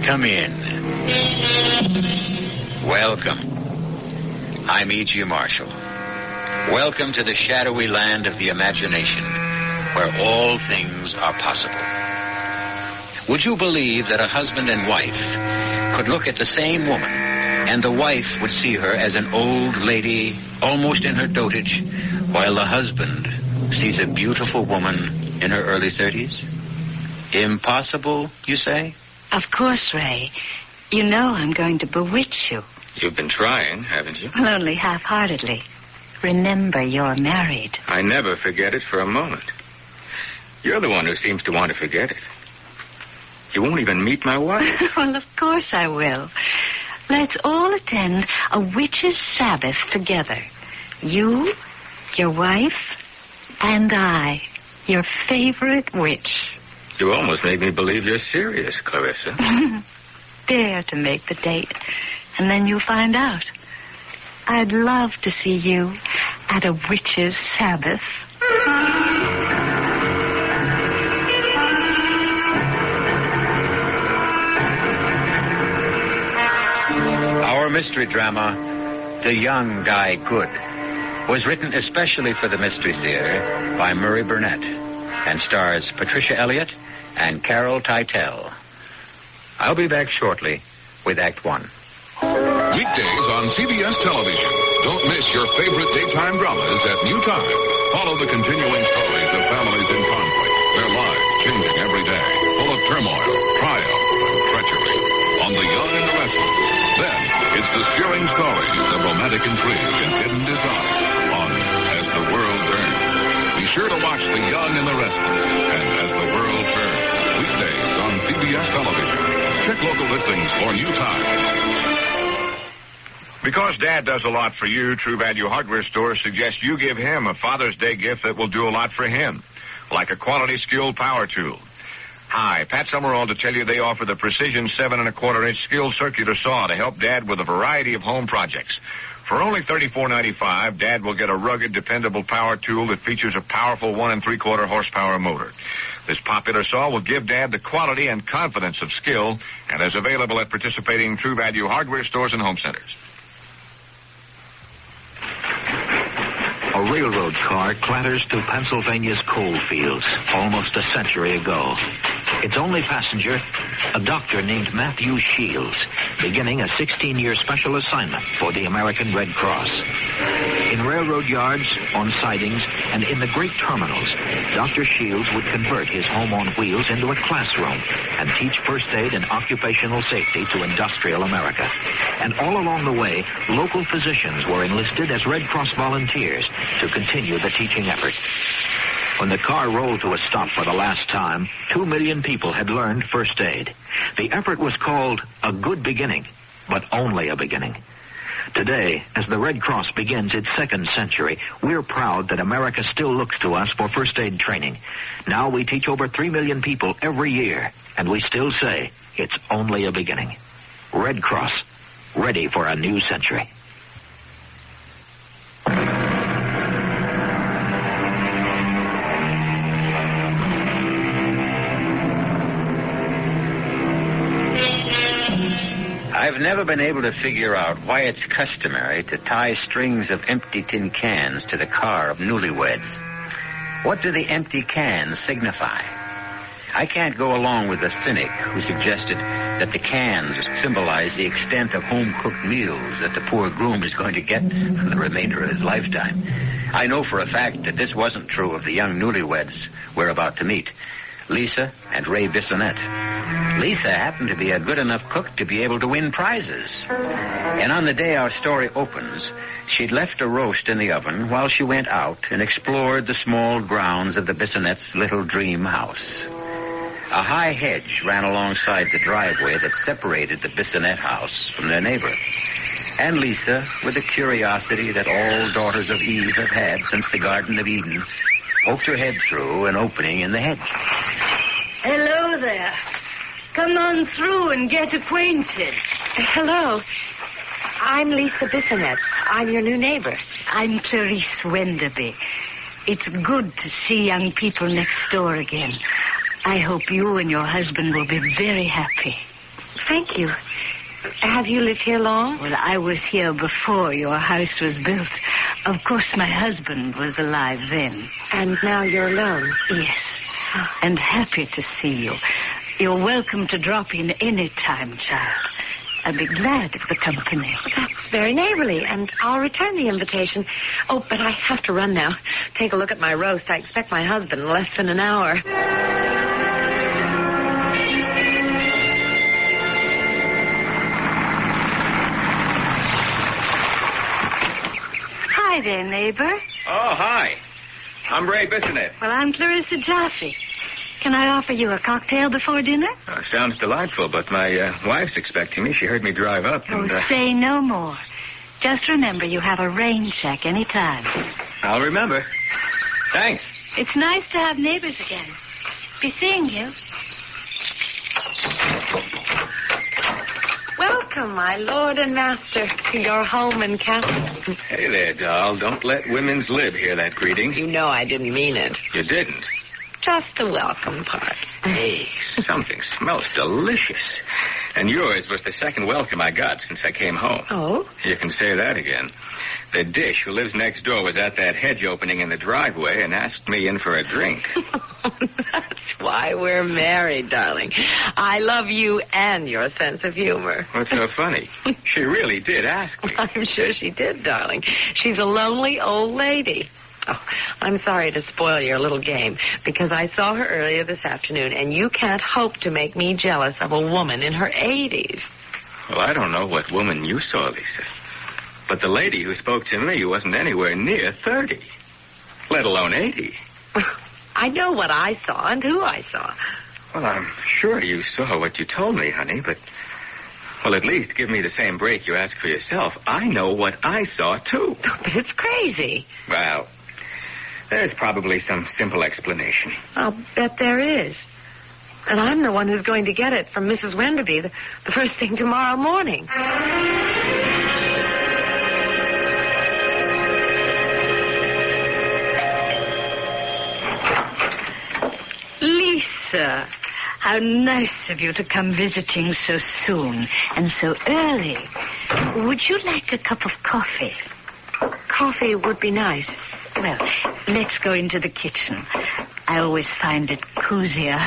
Come in. Welcome. I'm E.G. Marshall. Welcome to the shadowy land of the imagination, where all things are possible. Would you believe that a husband and wife could look at the same woman, and the wife would see her as an old lady, almost in her dotage, while the husband sees a beautiful woman in her early 30s? Impossible, you say? Of course, Ray. You know I'm going to bewitch you. You've been trying, haven't you? Well, only half-heartedly. Remember, you're married. I never forget it for a moment. You're the one who seems to want to forget it. You won't even meet my wife. Well, of course I will. Let's all attend a witch's Sabbath together. You, your wife, and I, your favorite witch. You almost made me believe you're serious, Clarissa. Dare to make the date, and then you'll find out. I'd love to see you at a witch's Sabbath. Our mystery drama, The Young Die Good, was written especially for the Mystery Theater by Murray Burnett and stars Patricia Elliott and Carol Teitel. I'll be back shortly with Act One. Weekdays on CBS television. Don't miss your favorite daytime dramas at new time. Follow the continuing stories of families in conflict, their lives changing every day, full of turmoil, triumph, and treachery. On The Young and the Restless. Then, it's the searing stories of romantic intrigue and hidden desire on As the World Turns. Be sure to watch The Young and the Restless and As the World Turns. Weekdays on CBS television. Check local listings for new time. Because Dad does a lot for you, True Value Hardware stores suggest you give him a Father's Day gift that will do a lot for him, like a quality skilled power tool. Hi, Pat Summerall to tell you they offer the Precision 7 1/4-inch skilled circular saw to help Dad with a variety of home projects. For only $34.95, Dad will get a rugged, dependable power tool that features a powerful 1 3/4 horsepower motor. This popular saw will give Dad the quality and confidence of skill and is available at participating True Value Hardware stores and home centers. A railroad car clatters through Pennsylvania's coal fields almost a century ago. Its only passenger, a doctor named Matthew Shields, beginning a 16-year special assignment for the American Red Cross. In railroad yards, on sidings, and in the great terminals, Dr. Shields would convert his home on wheels into a classroom and teach first aid and occupational safety to industrial America. And all along the way, local physicians were enlisted as Red Cross volunteers to continue the teaching effort. When the car rolled to a stop for the last time, 2 million people had learned first aid. The effort was called A Good Beginning, but only a beginning. Today, as the Red Cross begins its second century, we're proud that America still looks to us for first aid training. Now we teach over 3 million people every year, and we still say it's only a beginning. Red Cross, ready for a new century. I've never been able to figure out why it's customary to tie strings of empty tin cans to the car of newlyweds. What do the empty cans signify? I can't go along with the cynic who suggested that the cans symbolize the extent of home-cooked meals that the poor groom is going to get for the remainder of his lifetime. I know for a fact that this wasn't true of the young newlyweds we're about to meet, Lisa and Ray Bissonette. Lisa happened to be a good enough cook to be able to win prizes. And on the day our story opens, she'd left a roast in the oven while she went out and explored the small grounds of the Bissonette's little dream house. A high hedge ran alongside the driveway that separated the Bissonette house from their neighbor. And Lisa, with the curiosity that all daughters of Eve have had since the Garden of Eden, poked her head through an opening in the hedge. Hello there. Come on through and get acquainted. Hello. I'm Lisa Bissonette. I'm your new neighbor. I'm Clarice Wenderby. It's good to see young people next door again. I hope you and your husband will be very happy. Thank you. Have you lived here long? Well, I was here before your house was built. Of course, my husband was alive then. And now you're alone? Yes. And happy to see you. You're welcome to drop in any time, child. I'd be glad of the company. That's very neighborly, and I'll return the invitation. Oh, but I have to run now. Take a look at my roast. I expect my husband in less than an hour. Hi there, neighbor. Oh, hi. I'm Ray Bissonette. Well, I'm Clarissa Jaffe. Can I offer you a cocktail before dinner? Sounds delightful, but my wife's expecting me. She heard me drive up. And, say no more. Just remember you have a rain check any time. I'll remember. Thanks. It's nice to have neighbors again. Be seeing you. Welcome, my lord and master, to your home and castle. Hey there, doll. Don't let women's lib hear that greeting. You know I didn't mean it. You didn't? Just the welcome part. Hey, something smells delicious. And yours was the second welcome I got since I came home. Oh? You can say that again. The dish who lives next door was at that hedge opening in the driveway and asked me in for a drink. That's why we're married, darling. I love you and your sense of humor. What's so funny? She really did ask me. I'm sure she did, darling. She's a lonely old lady. Oh, I'm sorry to spoil your little game, because I saw her earlier this afternoon, and you can't hope to make me jealous of a woman in her 80s. Well, I don't know what woman you saw, Lisa. But the lady who spoke to me wasn't anywhere near 30, let alone 80. I know what I saw and who I saw. Well, I'm sure you saw what you told me, honey, but... Well, at least give me the same break you asked for yourself. I know what I saw, too. But it's crazy. Well, there's probably some simple explanation. I'll bet there is. And I'm the one who's going to get it from Mrs. Wenderby the first thing tomorrow morning. Lisa, how nice of you to come visiting so soon and so early. Would you like a cup of coffee? Coffee would be nice. Well, let's go into the kitchen. I always find it cozier.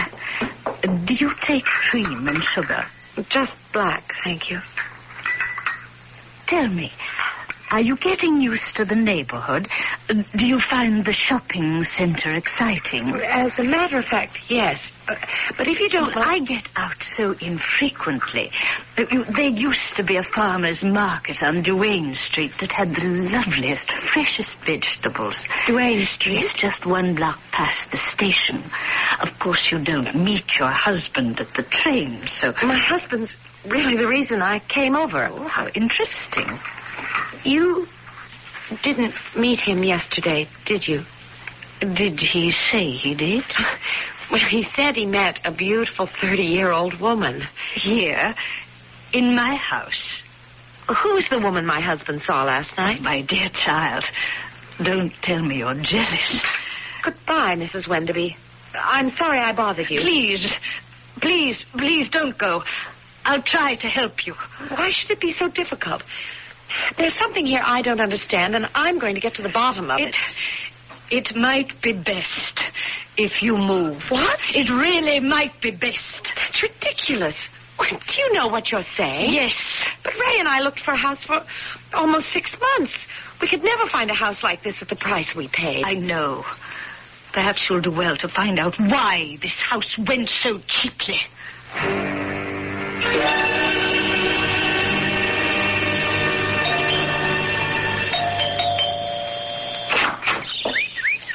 Do you take cream and sugar? Just black, thank you. Tell me, are you getting used to the neighborhood? Do you find the shopping center exciting? As a matter of fact, yes. But if you don't... I get out so infrequently. There used to be a farmer's market on Duane Street that had the loveliest, freshest vegetables. Duane Street? It's just one block past the station. Of course, you don't meet your husband at the train, so... My husband's really the reason I came over. Oh, how interesting. You didn't meet him yesterday, did you? Did he say he did? Well, he said he met a beautiful 30-year-old woman. Here? In my house? Who's the woman my husband saw last night? My dear child, don't tell me you're jealous. Goodbye, Mrs. Wenderby. I'm sorry I bothered you. Please don't go. I'll try to help you. Why should it be so difficult? There's something here I don't understand, and I'm going to get to the bottom of it. It might be best if you move. What? It really might be best. That's ridiculous. Do you know what you're saying? Yes. But Ray and I looked for a house for almost 6 months. We could never find a house like this at the price we paid. I know. Perhaps you'll do well to find out why this house went so cheaply.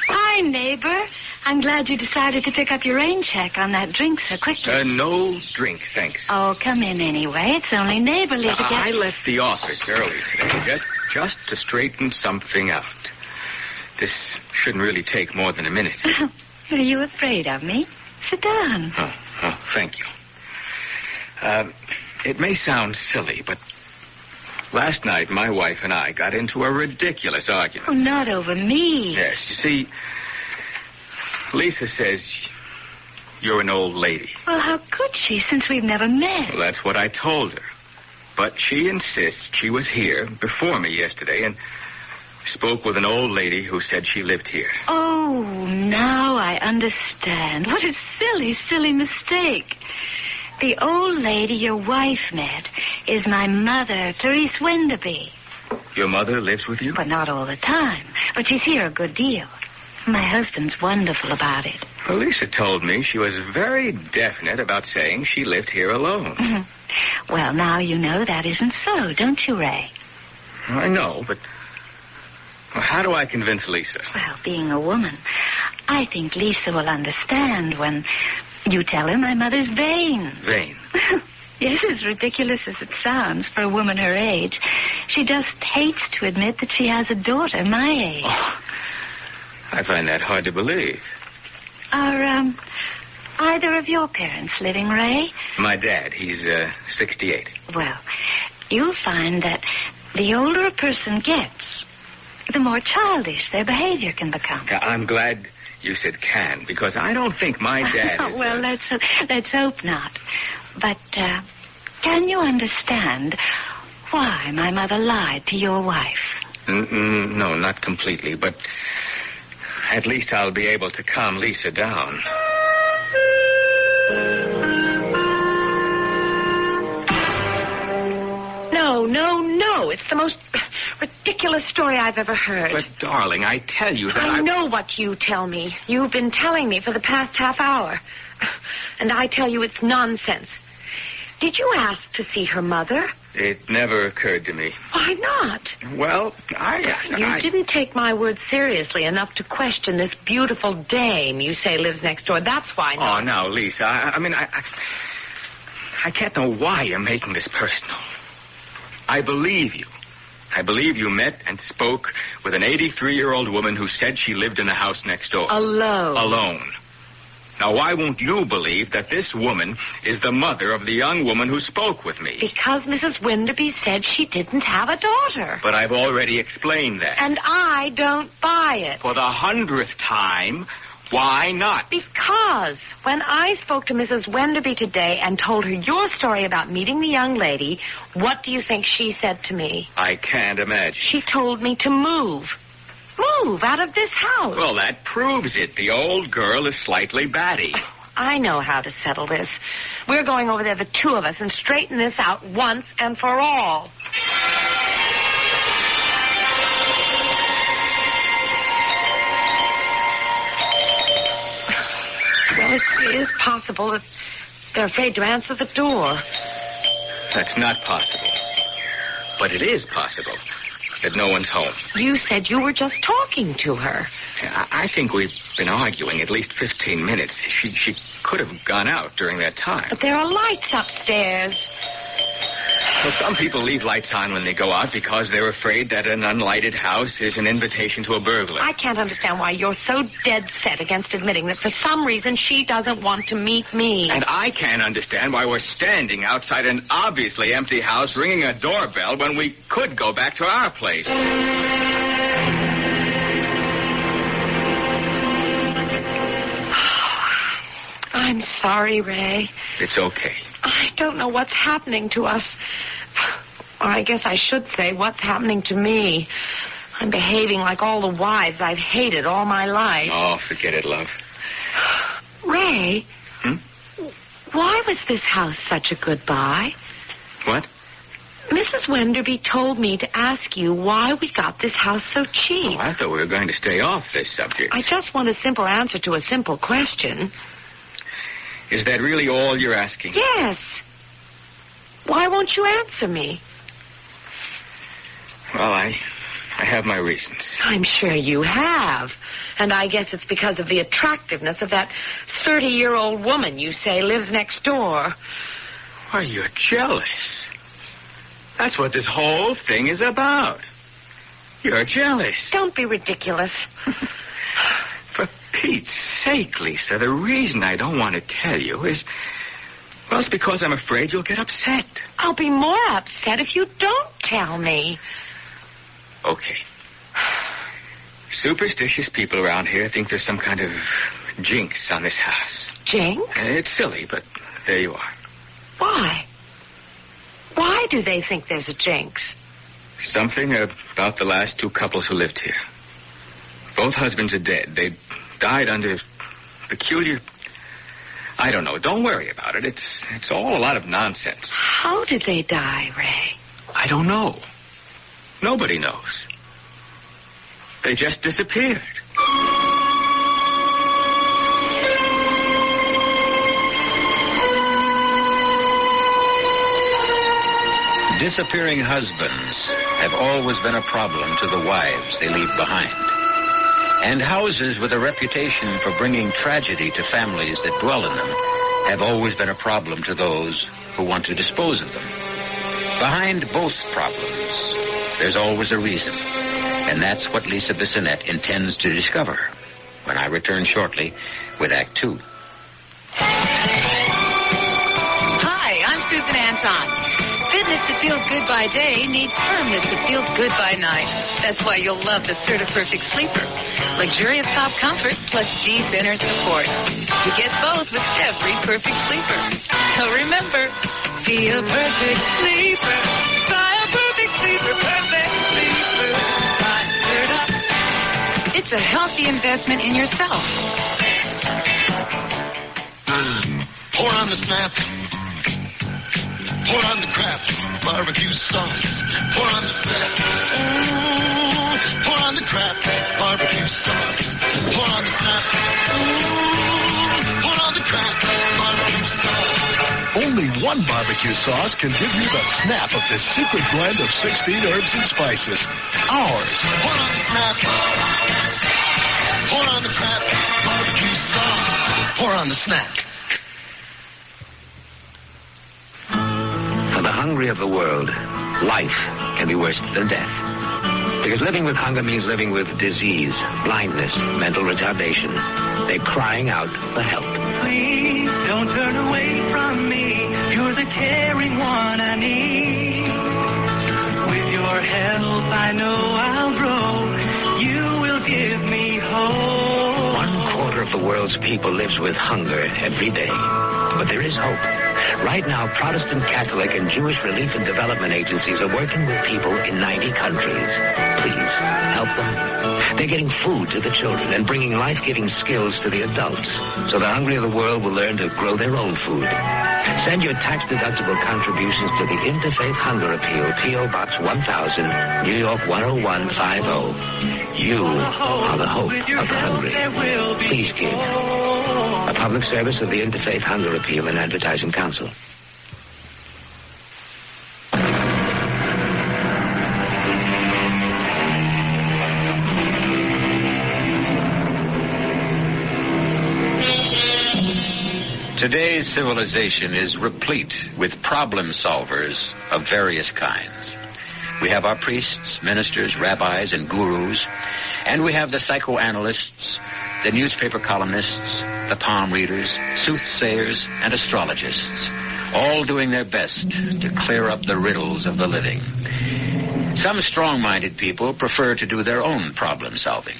Hi, neighbor. I'm glad you decided to pick up your rain check on that drink so quickly. No drink, thanks. Oh, come in anyway. It's only neighborly to get... I left the office early today, just to straighten something out. This shouldn't really take more than a minute. Are you afraid of me? Sit down. Oh, thank you. It may sound silly, but last night my wife and I got into a ridiculous argument. Oh, not over me. Yes, you see, Lisa says You're an old lady. Well, how could she, since we've never met? Well, that's what I told her. But she insists she was here before me yesterday and spoke with an old lady who said she lived here. Oh, now I understand. What a silly, silly mistake. The old lady your wife met is my mother, Therese Wenderby. Your mother lives with you? But not all the time. But she's here a good deal. My husband's wonderful about it. Well, Lisa told me she was very definite about saying she lived here alone. Mm-hmm. Well, now you know that isn't so, don't you, Ray? I know, but how do I convince Lisa? Well, being a woman, I think Lisa will understand when you tell her my mother's vain. Vain? Yes, as ridiculous as it sounds for a woman her age. She just hates to admit that she has a daughter my age. Oh, I find that hard to believe. Are, either of your parents living, Ray? My dad, he's 68. Well, you'll find that the older a person gets, the more childish their behavior can become. I'm glad you said can, because I don't think my dad is... Well, let's hope not. But, can you understand why my mother lied to your wife? No, not completely, but at least I'll be able to calm Lisa down. No. It's the most ridiculous story I've ever heard. But, darling, I tell you that I know what you tell me. You've been telling me for the past half hour. And I tell you it's nonsense. Did you ask to see her mother? It never occurred to me. Why not? Well, You didn't take my word seriously enough to question this beautiful dame you say lives next door. That's why not. Oh, now, Lisa, I can't know why you're making this personal. I believe you. I believe you met and spoke with an 83-year-old woman who said she lived in the house next door. Alone. Now, why won't you believe that this woman is the mother of the young woman who spoke with me? Because Mrs. Wenderby said she didn't have a daughter. But I've already explained that. And I don't buy it. For the 100th time, why not? Because when I spoke to Mrs. Wenderby today and told her your story about meeting the young lady, what do you think she said to me? I can't imagine. She told me to move. Move out of this house. Well, that proves it. The old girl is slightly batty. I know how to settle this. We're going over there, the two of us, and straighten this out once and for all. Well, it is possible that they're afraid to answer the door. That's not possible. But it is possible that no one's home. You said you were just talking to her. I think we've been arguing at least 15 minutes. She could have gone out during that time. But there are lights upstairs. Well, some people leave lights on when they go out because they're afraid that an unlighted house is an invitation to a burglar. I can't understand why you're so dead set against admitting that for some reason she doesn't want to meet me. And I can't understand why we're standing outside an obviously empty house ringing a doorbell when we could go back to our place. I'm sorry, Ray. It's okay. I don't know what's happening to us. Or I guess I should say what's happening to me. I'm behaving like all the wives I've hated all my life. Oh, forget it, love. Ray, why was this house such a good buy? What? Mrs. Wenderby told me to ask you why we got this house so cheap. Oh, I thought we were going to stay off this subject. I just want a simple answer to a simple question. Is that really all you're asking? Yes. Why won't you answer me? Well, I have my reasons. I'm sure you have. And I guess it's because of the attractiveness of that 30-year-old woman you say lives next door. Why, you're jealous. That's what this whole thing is about. You're jealous. Don't be ridiculous. For Pete's sake, Lisa, the reason I don't want to tell you is... Well, it's because I'm afraid you'll get upset. I'll be more upset if you don't tell me. Okay. Superstitious people around here think there's some kind of jinx on this house. jinx? It's silly, but there you are. Why? Why do they think there's a jinx? Something about the last two couples who lived here. Both husbands are dead. They died under peculiar... I don't know. Don't worry about it. It's all a lot of nonsense. How did they die, Ray? I don't know. Nobody knows. They just disappeared. Disappearing husbands have always been a problem to the wives they leave behind. And houses with a reputation for bringing tragedy to families that dwell in them have always been a problem to those who want to dispose of them. Behind both problems, there's always a reason. And that's what Lisa Bissonette intends to discover when I return shortly with Act 2. Hi, I'm Susan Anton. Fitness that feels good by day needs firmness that feels good by night. That's why you'll love the Certa-Perfect Sleeper. Luxurious top comfort plus deep inner support. You get both with every perfect sleeper. So remember, be a perfect sleeper. Try a perfect sleeper, perfect sleeper. Try Certa. It's a healthy investment in yourself. Pour on the snap. Pour on the crap, barbecue sauce. Pour on the snap. Pour on the crap, barbecue sauce. Pour on the snap. Pour on the crap, barbecue sauce. Only one barbecue sauce can give you the snap of this secret blend of 16 herbs and spices. Ours. Pour on the snap. Pour on the crap, barbecue sauce. Pour on the snap. For the hungry of the world, life can be worse than death. Because living with hunger means living with disease, blindness, mental retardation. They're crying out for help. Please don't turn away from me. You're the caring one I need. With your help, I know I'll grow. You will give me hope. 1/4 of the world's people lives with hunger every day. But there is hope. Right now, Protestant, Catholic, and Jewish relief and development agencies are working with people in 90 countries. Please, help them. They're getting food to the children and bringing life-giving skills to the adults, so the hungry of the world will learn to grow their own food. Send your tax-deductible contributions to the Interfaith Hunger Appeal, P.O. Box 1000, New York 10150. You are the hope of the hungry. Please give. A public service of the Interfaith Hunger Appeal and Advertising Council. Today's civilization is replete with problem solvers of various kinds. We have our priests, ministers, rabbis, and gurus, and we have the psychoanalysts, the newspaper columnists, the palm readers, soothsayers, and astrologists, all doing their best to clear up the riddles of the living. Some strong-minded people prefer to do their own problem-solving.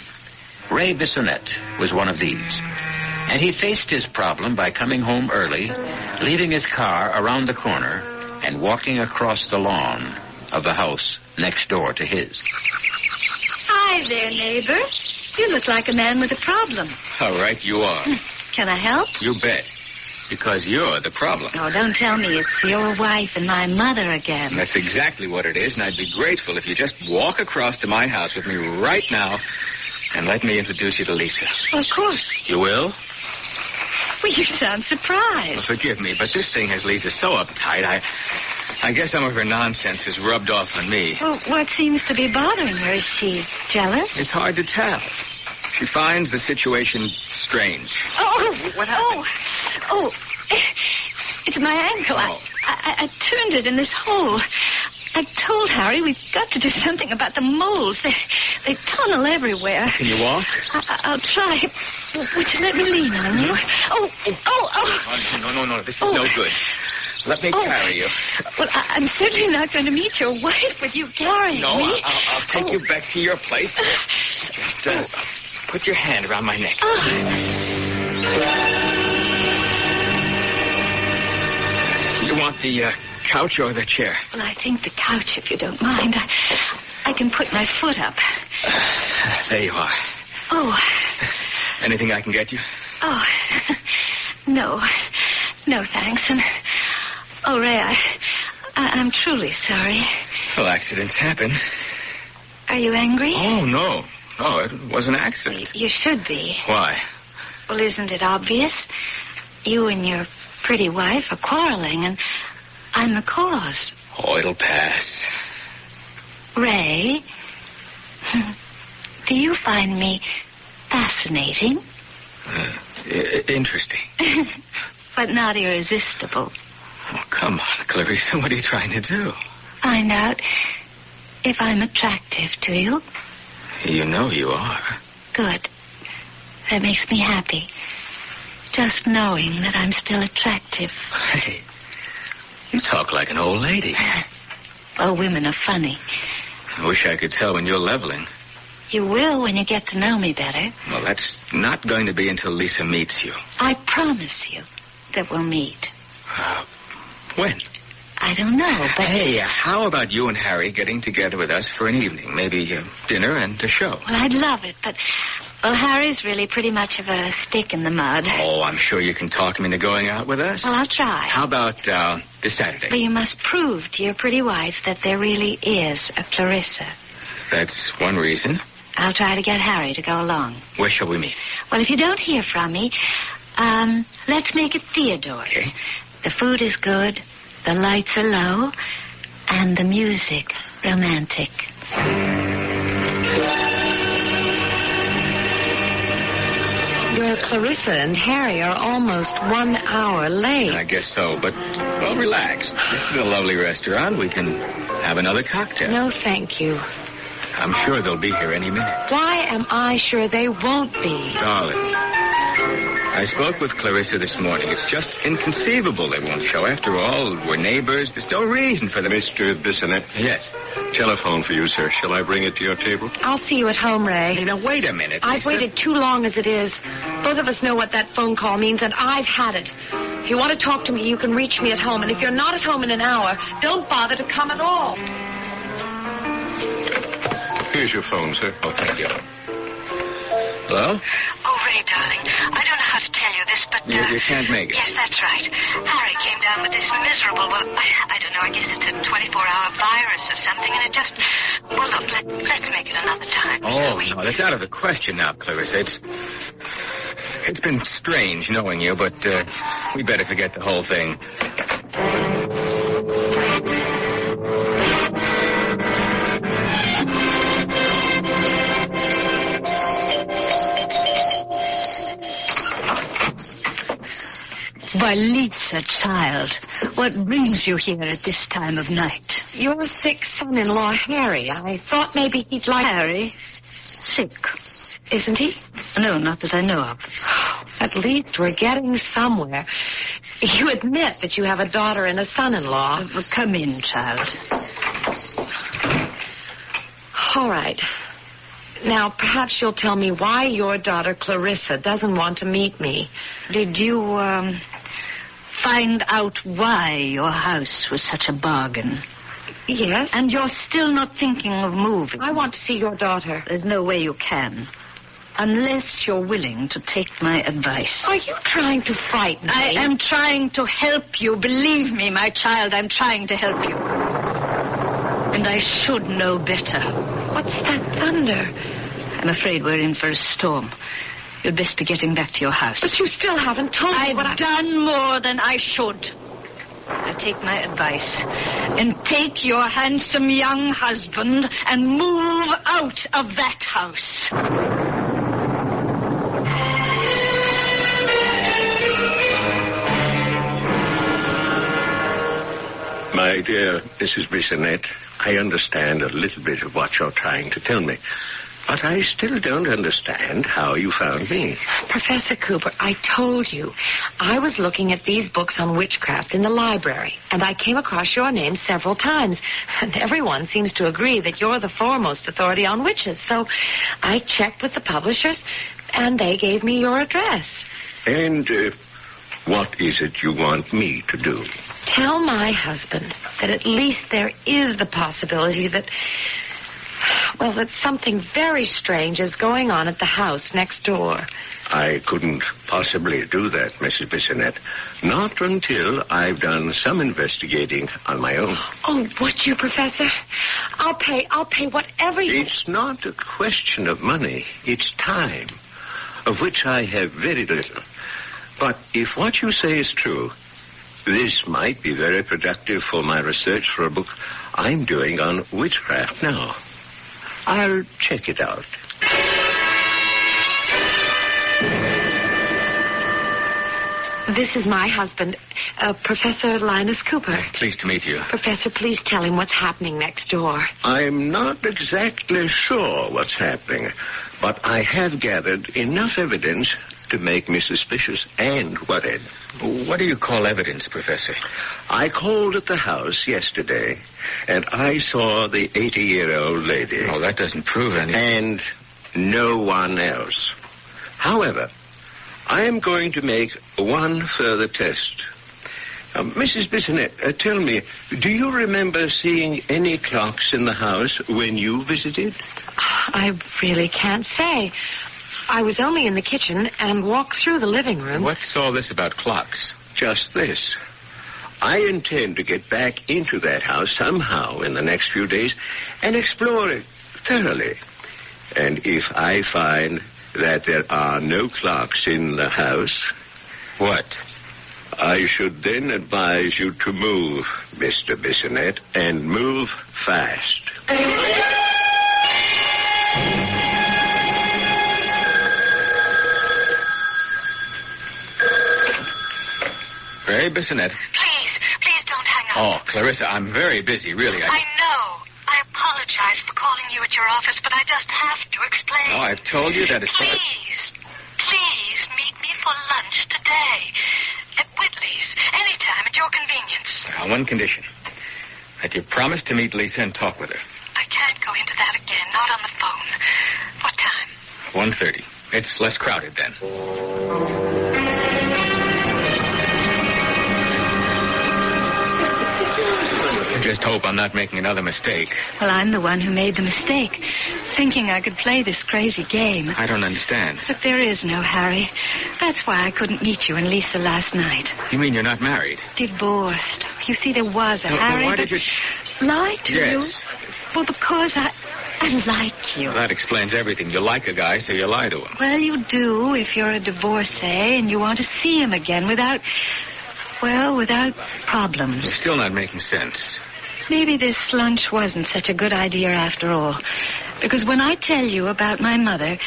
Ray Bissonette was one of these. And he faced his problem by coming home early, leaving his car around the corner, and walking across the lawn of the house next door to his. Hi there, neighbor. You look like a man with a problem. All right, you are. Can I help? You bet. Because you're the problem. Oh, don't tell me it's your wife and my mother again. That's exactly what it is, and I'd be grateful if you just walk across to my house with me right now and let me introduce you to Lisa. Of course. You will? Well, you sound surprised. Well, forgive me, but this thing has Lisa so uptight, I guess some of her nonsense has rubbed off on me. Well, what seems to be bothering her? Is she jealous? It's hard to tell. She finds the situation strange. Oh, what happened? Oh, it's my ankle. Oh. I turned it in this hole. I told Harry we've got to do something about the moles. They tunnel everywhere. Can you walk? I'll try. Would you let me lean on you? Oh. No, this is no good. Let me carry you. Well, I'm certainly not going to meet your wife with you carrying me. No, I'll take you back to your place. Just put your hand around my neck. You want the couch or the chair? Well, I think the couch, if you don't mind. I can put my foot up. There you are. Oh. Anything I can get you? Oh, no. No, thanks. And, oh, Ray, I'm truly sorry. Well, accidents happen. Are you angry? Oh, no. No, it was an accident. Well, you should be. Why? Well, isn't it obvious? You and your pretty wife are quarreling, and I'm the cause. Oh, it'll pass. Ray, do you find me fascinating? Interesting. But not irresistible. Oh, come on, Clarissa. What are you trying to do? Find out if I'm attractive to you. You know you are. Good. That makes me happy. Just knowing that I'm still attractive. Hey, you talk like an old lady. Well, women are funny. I wish I could tell when you're leveling. You will when you get to know me better. Well, that's not going to be until Lisa meets you. I promise you that we'll meet. When? I don't know, but... Hey, how about you and Harry getting together with us for an evening? Maybe dinner and a show. Well, I'd love it, but... Well, Harry's really pretty much of a stick in the mud. Oh, I'm sure you can talk him into going out with us. Well, I'll try. How about this Saturday? But you must prove to your pretty wife that there really is a Clarissa. That's one reason. I'll try to get Harry to go along. Where shall we meet? Well, if you don't hear from me, let's make it Theodore. Okay. The food is good, the lights are low, and the music romantic. Your Clarissa and Harry are almost 1 hour late. I guess so, but, well, relax. This is a lovely restaurant. We can have another cocktail. No, thank you. I'm sure they'll be here any minute. Why am I sure they won't be? Darling, I spoke with Clarissa this morning. It's just inconceivable they won't show. After all, we're neighbors. There's no reason for them. Mr. Bissonette? Yes? Telephone for you, sir. Shall I bring it to your table? I'll see you at home, Ray. Hey, now, wait a minute, I've Lisa. waited too long as it is. Both of us know what that phone call means, and I've had it. If you want to talk to me, you can reach me at home. And if you're not at home in an hour, don't bother to come at all. Here's your phone, sir. Oh, thank you. Hello? Oh, Ray, darling, I don't know how to tell you this, but... You can't make it. Yes, that's right. Harry came down with this miserable, well, I don't know, I guess it's a 24-hour virus or something, and it just... Well, look, let's make it another time. Oh, no, that's out of the question now, Clarissa. It's been strange knowing you, but we better forget the whole thing. Why, Lisa, child, what brings you here at this time of night? Your sick son-in-law, Harry. I thought maybe he'd like... Harry? Sick? Isn't he? No, not that I know of. At least we're getting somewhere. You admit that you have a daughter and a son-in-law. Come in, child. All right. Now, perhaps you'll tell me why your daughter, Clarissa, doesn't want to meet me. Did you, find out why your house was such a bargain? Yes. And you're still not thinking of moving? I want to see your daughter. There's no way you can. Unless you're willing to take my advice. Are you trying to frighten me? I am trying to help you. Believe me, my child, I'm trying to help you. And I should know better. What's that thunder? I'm afraid we're in for a storm. You'd best be getting back to your house. But you still haven't told me what I've done more than I should. Now take my advice and take your handsome young husband and move out of that house. My dear Mrs. Bissonette, I understand a little bit of what you're trying to tell me. But I still don't understand how you found me. Professor Cooper, I told you. I was looking at these books on witchcraft in the library, and I came across your name several times. And everyone seems to agree that you're the foremost authority on witches. So I checked with the publishers, and they gave me your address. And what is it you want me to do? Tell my husband that at least there is the possibility that, well, that something very strange is going on at the house next door. I couldn't possibly do that, Mrs. Bissonette. Not until I've done some investigating on my own. Oh, would you, Professor? I'll pay whatever you... It's not a question of money. It's time, of which I have very little. But if what you say is true, this might be very productive for my research for a book I'm doing on witchcraft now. I'll check it out. This is my husband, Professor Linus Cooper. Pleased to meet you. Professor, please tell him what's happening next door. I'm not exactly sure what's happening, but I have gathered enough evidence to make me suspicious and worried. What do you call evidence, Professor? I called at the house yesterday, and I saw the 80-year-old lady. Oh, that doesn't prove anything. And no one else. However, I am going to make one further test. Mrs. Bissonette, tell me, do you remember seeing any clocks in the house when you visited? I really can't say. I was only in the kitchen and walked through the living room. What's all this about clocks? Just this. I intend to get back into that house somehow in the next few days and explore it thoroughly. And if I find that there are no clocks in the house... What? I should then advise you to move, Mr. Bissonette, and move fast. Ray Bissonette. Please don't hang up. Oh, Clarissa, I'm very busy, really. I know. I apologize for calling you at your office, but I just have to explain. Oh, I've told you that it's... Please meet me for lunch today. At Whitley's. Anytime at your convenience. On one condition. That you promise to meet Lisa and talk with her. I can't go into that again. Not on the phone. What time? 1:30. It's less crowded then. Just hope I'm not making another mistake. Well, I'm the one who made the mistake, thinking I could play this crazy game. I don't understand. But there is no Harry. That's why I couldn't meet you and Lisa last night. You mean you're not married? Divorced. You see, there was a Harry. Why did you... Lie to you? Yes. Well, because I like you. Well, that explains everything. You like a guy, so you lie to him. Well, you do if you're a divorcee and you want to see him again without problems. You're still not making sense. Maybe this lunch wasn't such a good idea after all. Because when I tell you about my mother,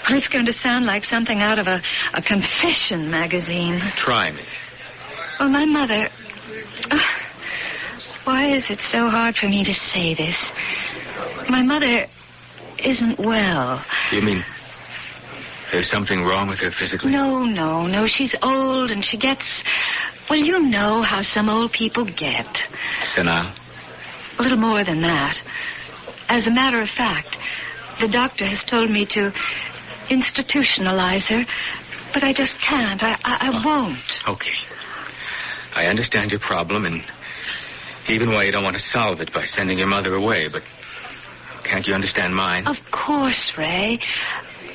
well, it's going to sound like something out of a confession magazine. Try me. Well, my mother... why is it so hard for me to say this? My mother isn't well. You mean there's something wrong with her physically? No. She's old and she gets... Well, you know how some old people get. Senile? A little more than that. As a matter of fact, the doctor has told me to institutionalize her, but I just can't. I won't. Okay. I understand your problem, and even why you don't want to solve it by sending your mother away, but can't you understand mine? Of course, Ray.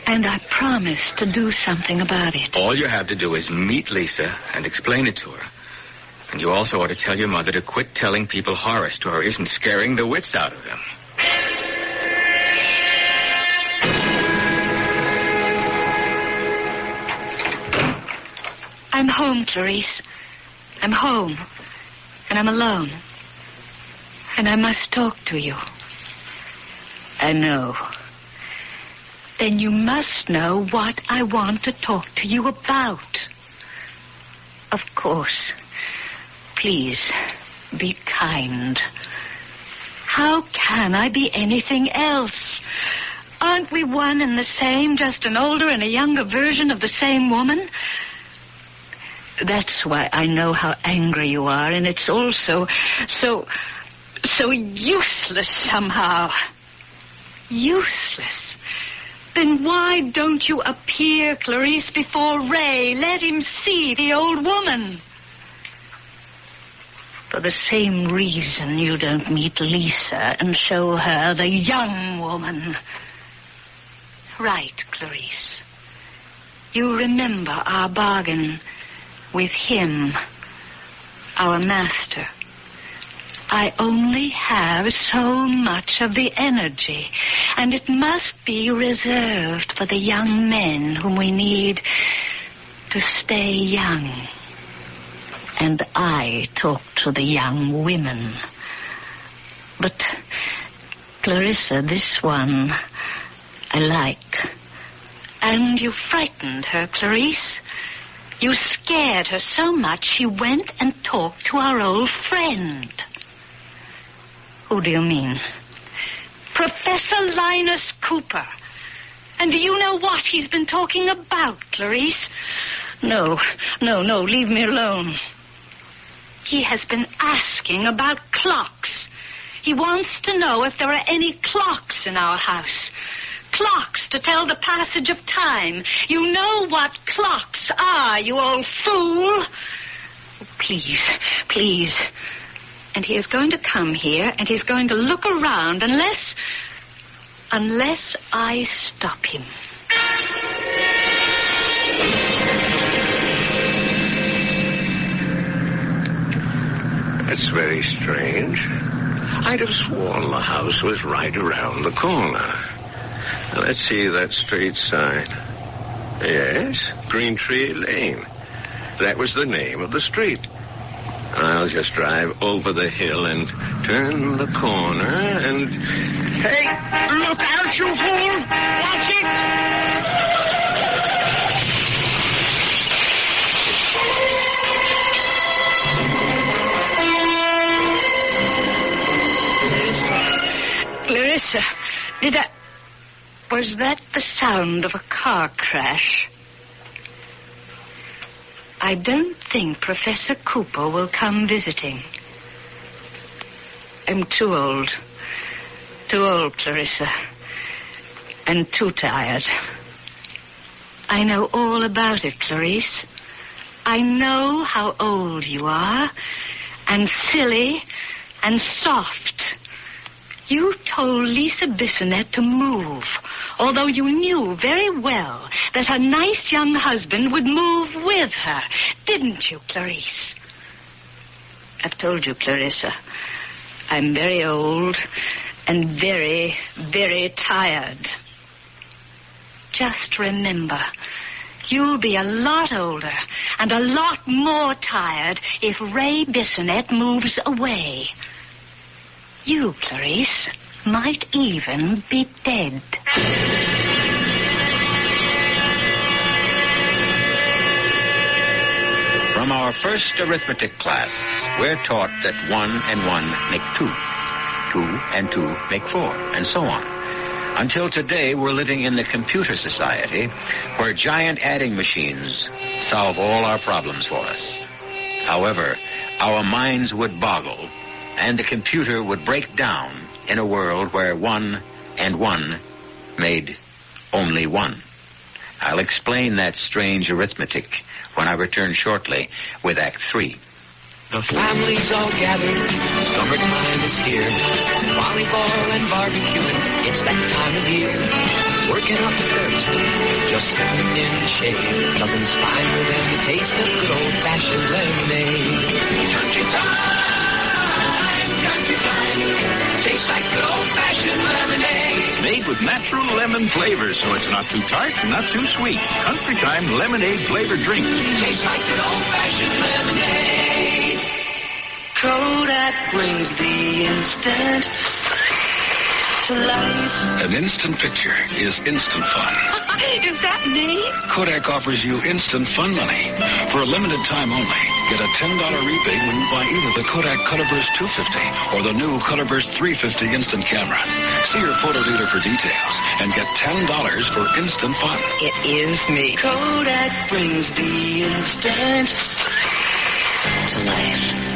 And I promise to do something about it. All you have to do is meet Lisa and explain it to her. And you also ought to tell your mother to quit telling people horror story isn't scaring the wits out of them. I'm home, Clarice. I'm home. And I'm alone. And I must talk to you. I know. Then you must know what I want to talk to you about. Of course. Please, be kind. How can I be anything else? Aren't we one and the same, just an older and a younger version of the same woman? That's why I know how angry you are, and it's also so useless somehow. Useless. Then why don't you appear, Clarice, before Ray? Let him see the old woman. For the same reason you don't meet Lisa and show her the young woman. Right, Clarice. You remember our bargain with him, our master. I only have so much of the energy, and it must be reserved for the young men whom we need to stay young. And I talk to the young women. But, Clarissa, this one I like. And you frightened her, Clarice. You scared her so much she went and talked to our old friend. Who do you mean? Professor Linus Cooper. And do you know what he's been talking about, Clarice? No, leave me alone. He has been asking about clocks. He wants to know if there are any clocks in our house. Clocks to tell the passage of time. You know what clocks are, you old fool. Please. And he is going to come here, and he's going to look around unless I stop him. That's very strange. I'd have sworn the house was right around the corner. Now, let's see that street sign. Yes, Green Tree Lane. That was the name of the street. I'll just drive over the hill and turn the corner and... Hey, look out, you fool! Watch it! Clarissa, was that the sound of a car crash? I don't think Professor Cooper will come visiting. I'm too old. Too old, Clarissa. And too tired. I know all about it, Clarice. I know how old you are, and silly, and soft. You told Lisa Bissonette to move, although you knew very well that her nice young husband would move with her. Didn't you, Clarice? I've told you, Clarissa, I'm very old and very, very tired. Just remember, you'll be a lot older and a lot more tired if Ray Bissonette moves away. You, Clarice, might even be dead. From our first arithmetic class, we're taught that 1 and 1 make 2. 2 and 2 make 4, and so on. Until today, we're living in the computer society where giant adding machines solve all our problems for us. However, our minds would boggle, and the computer would break down in a world where 1 and 1 made only 1. I'll explain that strange arithmetic when I return shortly with Act 3. The family's all gathered, summertime is here. Volleyball and barbecuing, it's that time of year. Working up a thirst, just sitting in the shade. Nothing's finer than the taste of good old-fashioned lemonade. Country time, tastes like good old-fashioned lemonade. Made with natural lemon flavors, so it's not too tart and not too sweet. Country Time lemonade flavored drink. Tastes like good old-fashioned lemonade. Kodak brings the instant to life. An instant picture is instant fun. Is that me? Kodak offers you instant fun money. For a limited time only, get a $10 rebate when you buy either the Kodak Colorburst 250 or the new Colorburst 350 instant camera. See your photo dealer for details and get $10 for instant fun. It is me. Kodak brings the instant to life.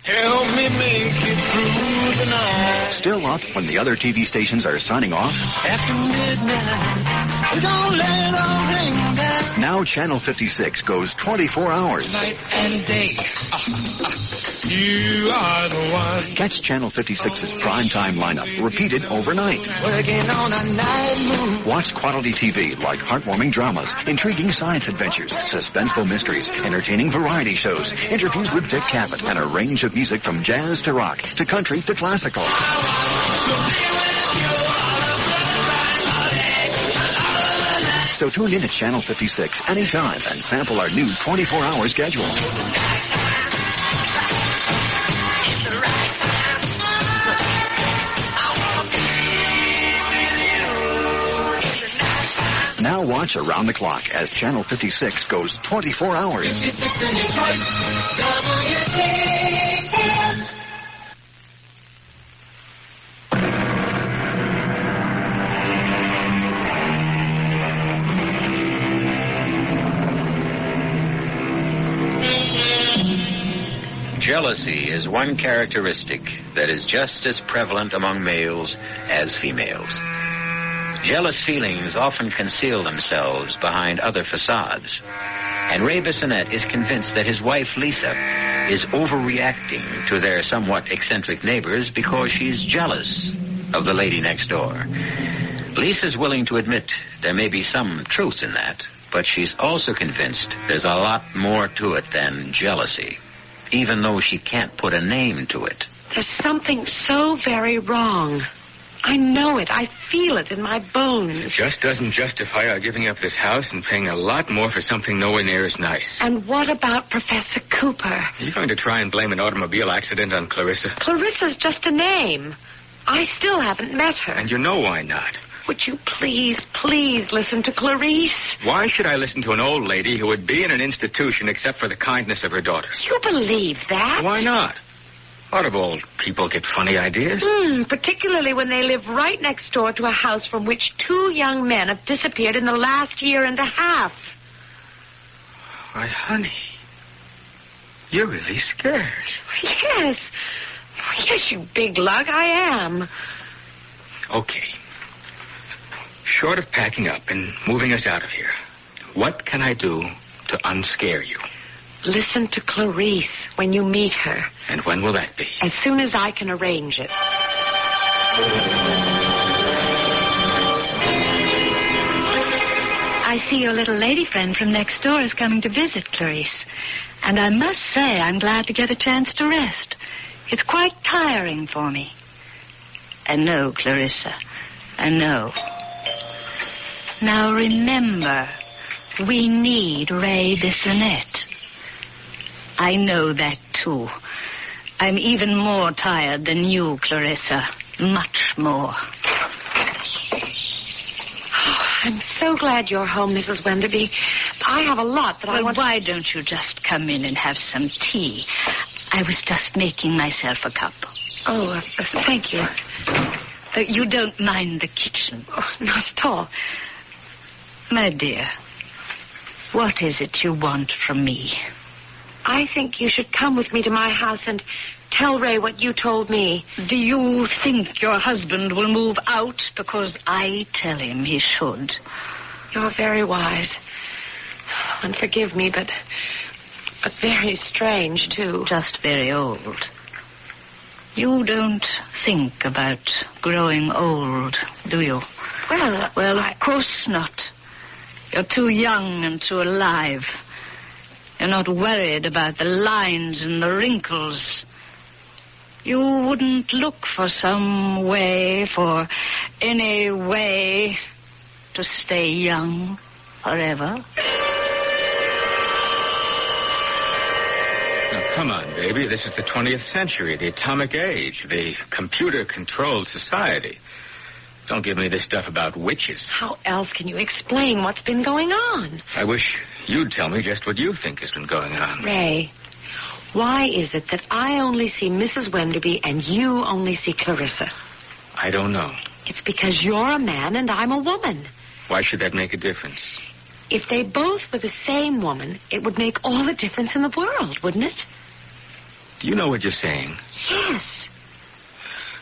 Help me make it through the night. Still up when the other TV stations are signing off? After midnight, we don't let it all ring down. Now Channel 56 goes 24 hours. Night and day. You are the one. Catch Channel 56's primetime lineup repeated overnight. Working on a night move. Watch quality TV like heartwarming dramas, intriguing science adventures, suspenseful mysteries, entertaining variety shows, interviews with Dick Cavett, and a range of music from jazz to rock to country to classical. So tune in at Channel 56 anytime and sample our new 24-hour schedule. Now watch around the clock as Channel 56 goes 24 hours. 56 in Detroit, WTF. Jealousy is one characteristic that is just as prevalent among males as females. Jealous feelings often conceal themselves behind other facades. And Ray Bissonette is convinced that his wife, Lisa, is overreacting to their somewhat eccentric neighbors because she's jealous of the lady next door. Lisa's willing to admit there may be some truth in that, but she's also convinced there's a lot more to it than jealousy, even though she can't put a name to it. There's something so very wrong. I know it. I feel it in my bones. It just doesn't justify our giving up this house and paying a lot more for something nowhere near as nice. And what about Professor Cooper? Are you going to try and blame an automobile accident on Clarissa? Clarissa's just a name. I still haven't met her. And you know why not. Would you please listen to Clarice? Why should I listen to an old lady who would be in an institution except for the kindness of her daughters? You believe that? Why not? A lot of old people get funny ideas. Particularly when they live right next door to a house from which 2 young men have disappeared in the last year and a half. Why, honey, you're really scared. Yes. Yes, you big lug, I am. Okay. Short of packing up and moving us out of here, what can I do to unscare you? Listen to Clarice when you meet her. And when will that be? As soon as I can arrange it. I see your little lady friend from next door is coming to visit, Clarice. And I must say I'm glad to get a chance to rest. It's quite tiring for me. I know, Clarissa. I know. Now remember, we need Ray Bissonette. I know that, too. I'm even more tired than you, Clarissa. Much more. Oh, I'm so glad you're home, Mrs. Wenderby. I have a lot that I want... Why don't you just come in and have some tea? I was just making myself a cup. Oh, thank you. You don't mind the kitchen? Oh, not at all. My dear, what is it you want from me? I think you should come with me to my house and tell Ray what you told me. Do you think your husband will move out because I tell him he should? You're very wise. And forgive me, but very strange, too. Just very old. You don't think about growing old, do you? Well, of course not. You're too young and too alive. You're not worried about the lines and the wrinkles. You wouldn't look for some way, for any way, to stay young forever. Now, come on, baby. This is the 20th century, the atomic age, the computer-controlled society. Don't give me this stuff about witches. How else can you explain what's been going on? I wish you'd tell me just what you think has been going on. Ray, why is it that I only see Mrs. Wenderby and you only see Clarissa? I don't know. It's because you're a man and I'm a woman. Why should that make a difference? If they both were the same woman, it would make all the difference in the world, wouldn't it? Do you know what you're saying? Yes.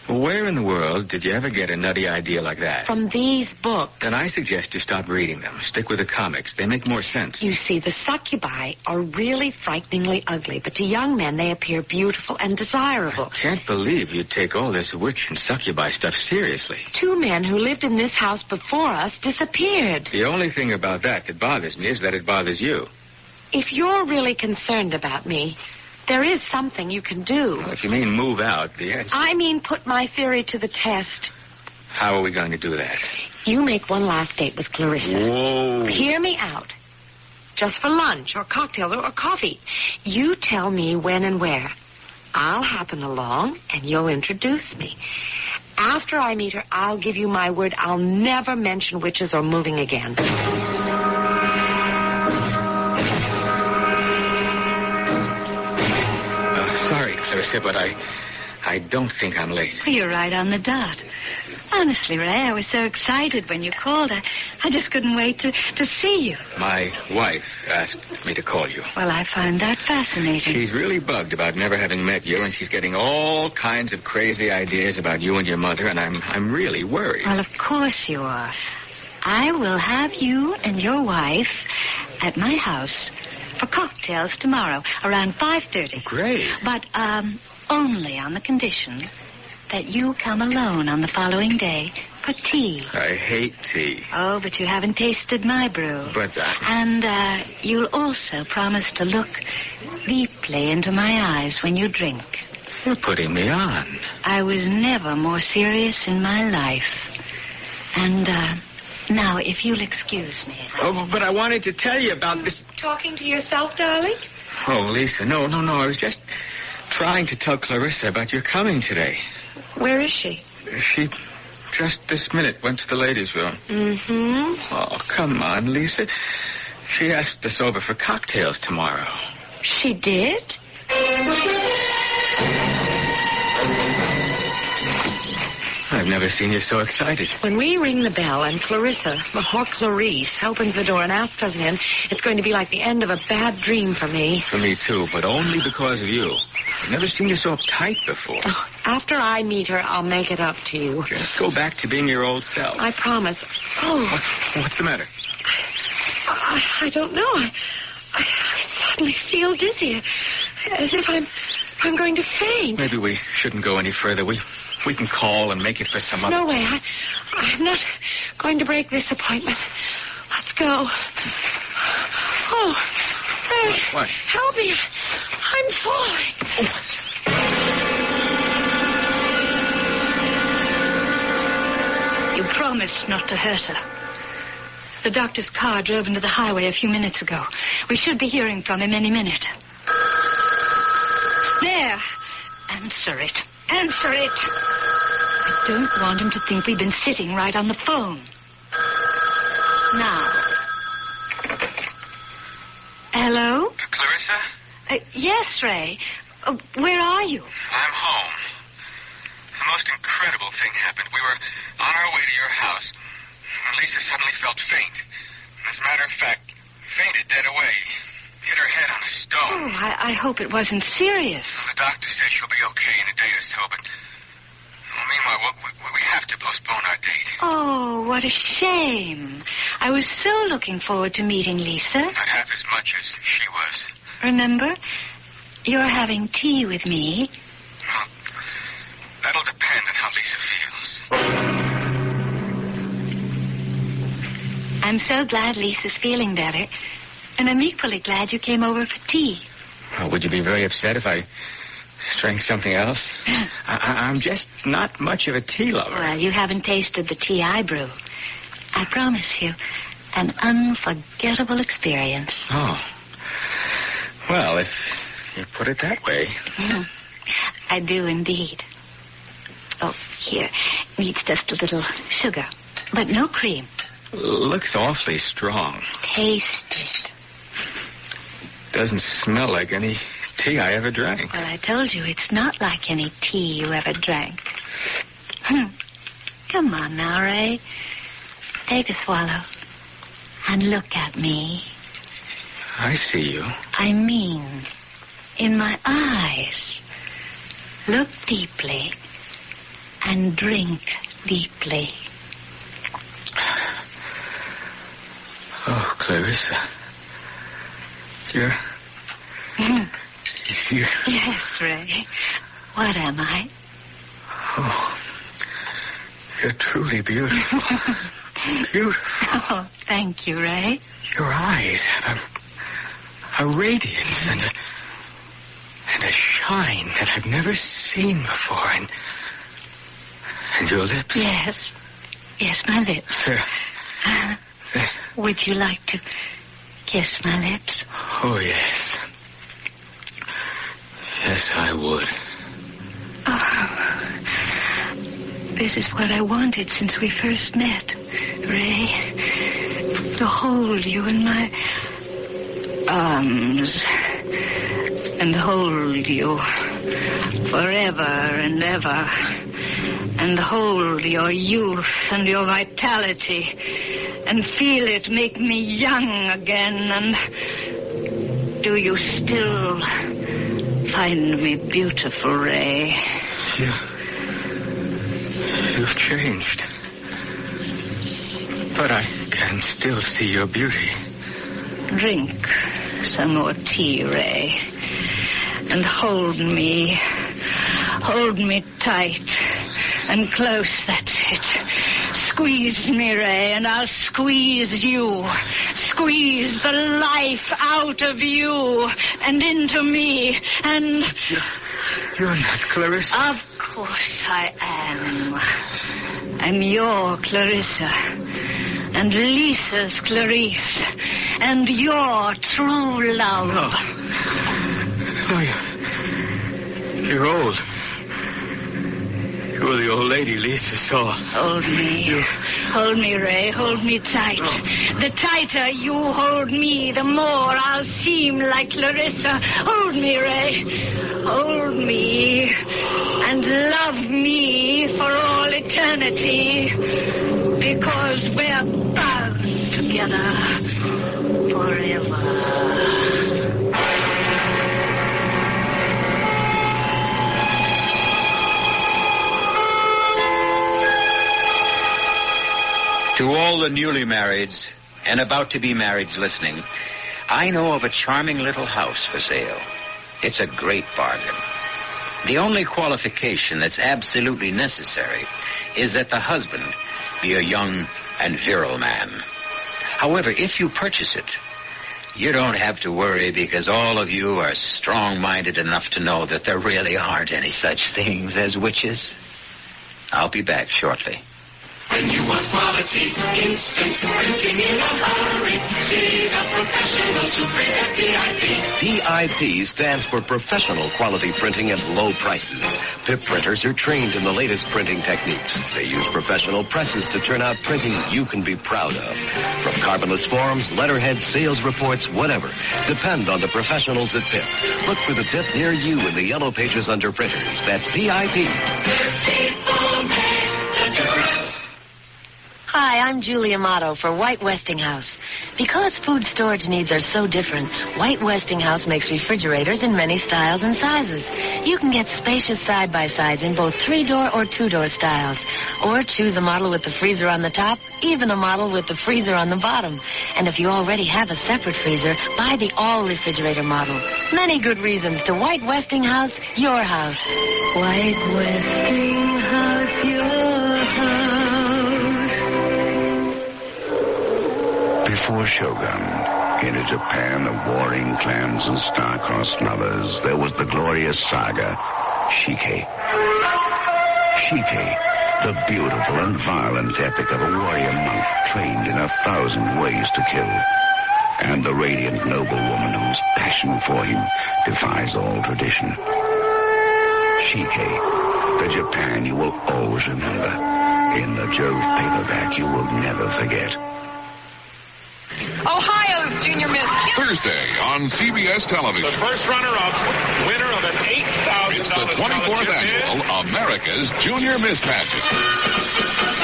Where in the world did you ever get a nutty idea like that? From these books. Then I suggest you stop reading them. Stick with the comics. They make more sense. You see, the succubi are really frighteningly ugly, but to young men they appear beautiful and desirable. I can't believe you'd take all this witch and succubi stuff seriously. 2 men who lived in this house before us disappeared. The only thing about that bothers me is that it bothers you. If you're really concerned about me, there is something you can do. Well, if you mean move out, the answer... I mean put my theory to the test. How are we going to do that? You make one last date with Clarissa. Whoa. Hear me out. Just for lunch or cocktails or coffee. You tell me when and where. I'll happen along and you'll introduce me. After I meet her, I'll give you my word I'll never mention witches or moving again. Sorry, Clarissa, but I don't think I'm late. Well, you're right on the dot. Honestly, Ray, I was so excited when you called. I just couldn't wait to see you. My wife asked me to call you. Well, I find that fascinating. She's really bugged about never having met you, and she's getting all kinds of crazy ideas about you and your mother, and I'm really worried. Well, of course you are. I will have you and your wife at my house for cocktails tomorrow around 5:30. Great. But only on the condition that you come alone on the following day for tea. I hate tea. Oh, but you haven't tasted my brew. But And you'll also promise to look deeply into my eyes when you drink. You're putting me on. I was never more serious in my life. And now, if you'll excuse me. Oh, but I wanted to tell you about this. Talking to yourself, darling? Oh, Lisa, no. I was just trying to tell Clarissa about your coming today. Where is she? She just this minute went to the ladies' room. Mm-hmm. Oh, come on, Lisa. She asked us over for cocktails tomorrow. She did? I've never seen you so excited. When we ring the bell and Clarissa, or Clarice, opens the door and asks us in, it's going to be like the end of a bad dream for me. For me, too, but only because of you. I've never seen you so uptight before. Oh, after I meet her, I'll make it up to you. Just go back to being your old self. I promise. Oh. What's the matter? I don't know. I suddenly feel dizzy, as if I'm going to faint. Maybe we shouldn't go any further. We can call and make it for some other... No way. I'm not going to break this appointment. Let's go. Oh, Ray. What? Help me. I'm falling. You promised not to hurt her. The doctor's car drove into the highway a few minutes ago. We should be hearing from him any minute. There. Answer it. Answer it. I don't want him to think we've been sitting right on the phone. Now. Hello? Clarissa? Yes, Ray. Where are you? I'm home. The most incredible thing happened. We were on our way to your house, and Lisa suddenly felt faint. As a matter of fact, fainted dead away. Hit her head on a stone. Oh, I hope it wasn't serious. The doctor said she'll be okay in a day or so, but meanwhile, we have to postpone our date. Oh, what a shame. I was so looking forward to meeting Lisa. Not half as much as she was. Remember, you're having tea with me. Well, that'll depend on how Lisa feels. I'm so glad Lisa's feeling better. And I'm equally glad you came over for tea. Well, would you be very upset if I drank something else? I'm just not much of a tea lover. Well, you haven't tasted the tea I brew. I promise you, an unforgettable experience. Oh. Well, if you put it that way. I do indeed. Oh, here. Needs just a little sugar, but no cream. Looks awfully strong. Taste it. Doesn't smell like any tea I ever drank. Well, I told you it's not like any tea you ever drank. Come on now, Ray. Take a swallow and look at me. I see you. I mean, in my eyes. Look deeply and drink deeply. Oh, Clarissa. You're... Yes, Ray. What am I? Oh, you're truly beautiful. Beautiful. Oh, thank you, Ray. Your eyes have a radiance and a shine that I've never seen before. And your lips. Yes. Yes, my lips. Would you like to kiss my lips? Oh, yes. Yes, I would. Oh, this is what I wanted since we first met, Ray. To hold you in my arms and hold you forever and ever, and hold your youth and your vitality and feel it make me young again. And do you still find me beautiful, Ray? You've changed. But I can still see your beauty. Drink some more tea, Ray. And hold me tight and close, that's it. Squeeze me, Ray, and I'll squeeze you. Squeeze the life out of you and into me, and... You're not Clarissa. Of course I am. I'm your Clarissa, and Lisa's Clarice, and your true love. No, you're old. You're the old lady Lisa saw. Hold me. Hold me, Ray. Hold me tight. The tighter you hold me, the more I'll seem like Clarissa. Hold me, Ray. Hold me. And love me for all eternity. Because we're bound together forever. To all the newly marrieds and about to be marrieds listening, I know of a charming little house for sale. It's a great bargain. The only qualification that's absolutely necessary is that the husband be a young and virile man. However, if you purchase it, you don't have to worry because all of you are strong-minded enough to know that there really aren't any such things as witches. I'll be back shortly. When you want quality, instant printing in a hurry, see the professionals who print at PIP. PIP stands for Professional Quality Printing at Low Prices. PIP printers are trained in the latest printing techniques. They use professional presses to turn out printing you can be proud of. From carbonless forms, letterheads, sales reports, whatever. Depend on the professionals at PIP. Look for the PIP near you in the yellow pages under printers. That's PIP. People make the difference. Hi, I'm Julie Amato for White Westinghouse. Because food storage needs are so different, White Westinghouse makes refrigerators in many styles and sizes. You can get spacious side-by-sides in both 3-door or 2-door styles. Or choose a model with the freezer on the top, even a model with the freezer on the bottom. And if you already have a separate freezer, buy the all-refrigerator model. Many good reasons to White Westinghouse, your house. White Westinghouse, your house. Before Shogun, in a Japan of warring clans and star-crossed lovers, there was the glorious saga, Shike. Shike, the beautiful and violent epic of a warrior monk trained in 1,000 ways to kill. And the radiant noblewoman whose passion for him defies all tradition. Shike, the Japan you will always remember. In the Jove paperback you will never forget. Ohio's Junior Miss. Thursday on CBS television. The first runner-up, winner of an $8,000. It's the 24th annual America's Junior Miss Pageant.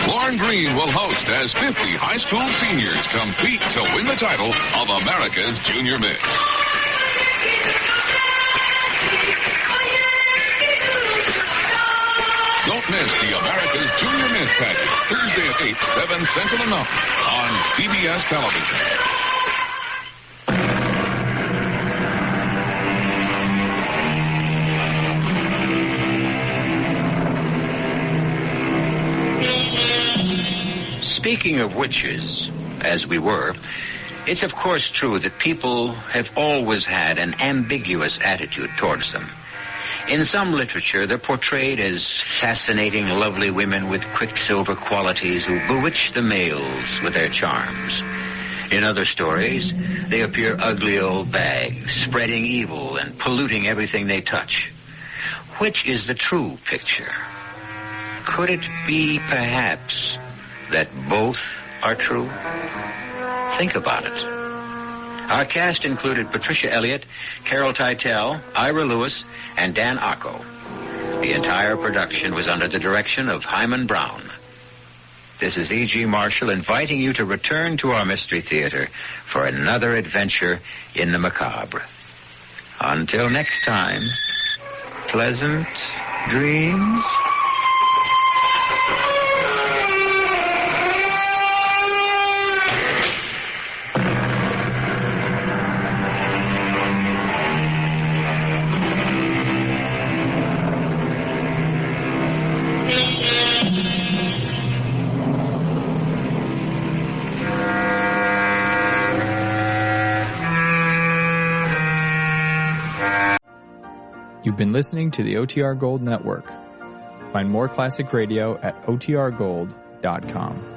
Lauren Green will host as 50 high school seniors compete to win the title of America's Junior Miss. Don't Don't miss the America's Junior Miss Pageant, Thursday at 8, 7 Central and Mountain on CBS Television. Speaking of witches, as we were, it's of course true that people have always had an ambiguous attitude towards them. In some literature, they're portrayed as fascinating, lovely women with quicksilver qualities who bewitch the males with their charms. In other stories, they appear ugly old bags, spreading evil and polluting everything they touch. Which is the true picture? Could it be, perhaps, that both are true? Think about it. Our cast included Patricia Elliott, Carol Teitel, Ira Lewis, and Dan Acco. The entire production was under the direction of Hyman Brown. This is E.G. Marshall inviting you to return to our Mystery Theater for another adventure in the macabre. Until next time, pleasant dreams. You've been listening to the OTR Gold Network. Find more classic radio at otrgold.com.